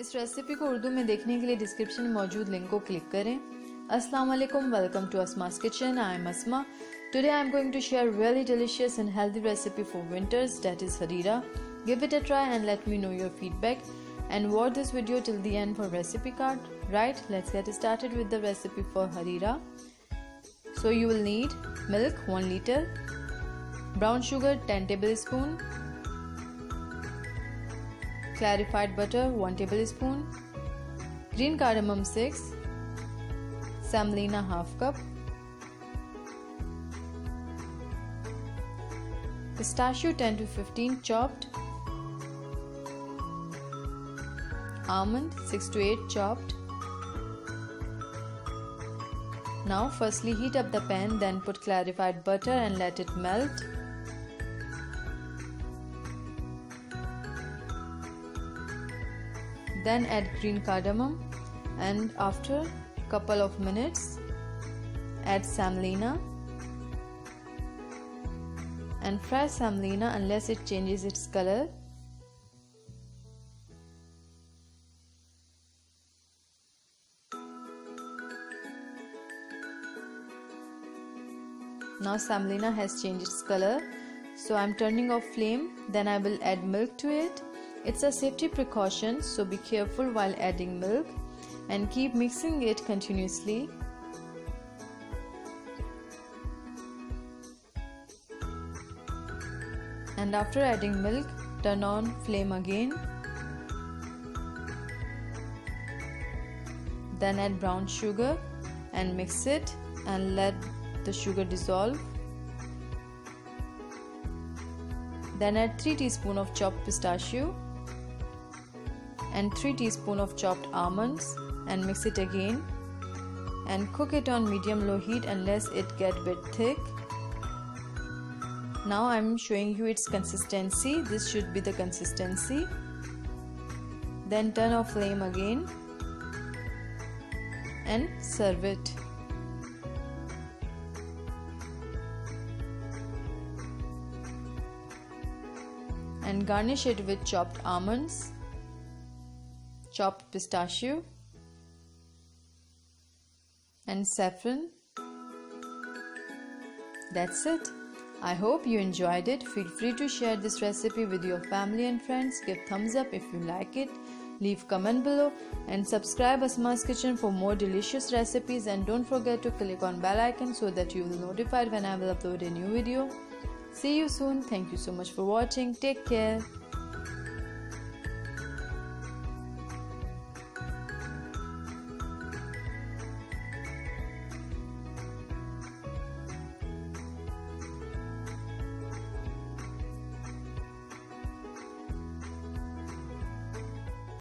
इस रेसिपी को उर्दू में देखने के लिए डिस्क्रिप्शन में मौजूद लिंक को क्लिक करें। अस्सलाम वालेकुम, welcome to Asma's Kitchen. I am Asma. Today I am going to share really delicious and healthy recipe for winters, that is harira. Give it a try and let me know your feedback. And watch this video till the end for recipe card. Right, let's get started with the recipe for harira. So you will need milk 1 liter, brown sugar 10 tablespoon, clarified butter 1 tablespoon, green cardamom 6, semolina half cup, pistachio 10 to 15 chopped, almond 6 to 8 chopped. Now firstly heat up the pan, then put clarified butter and let it melt. Then add green cardamom and after couple of minutes add semolina and fry semolina unless it changes its color. Now semolina has changed its color, so I am turning off flame. Then I will add milk to it. It's a safety precaution, so be careful while adding milk and keep mixing it continuously. And after adding milk, turn on flame again. Then add brown sugar and mix it and let the sugar dissolve. Then add 3 teaspoons of chopped pistachio and 3 teaspoons of chopped almonds and mix it again and cook it on medium-low heat unless it gets a bit thick. Now I am showing you its consistency. This should be the consistency. Then turn off flame again and serve it. And garnish it with chopped almonds, chopped pistachio and saffron. That's it. I hope you enjoyed it. Feel free to share this recipe with your family and friends. Give thumbs up if you like it. Leave comment below and subscribe Asma's Kitchen for more delicious recipes, and don't forget to click on bell icon so that you will be notified when I will upload a new video. See you soon. Thank you so much for watching. Take care.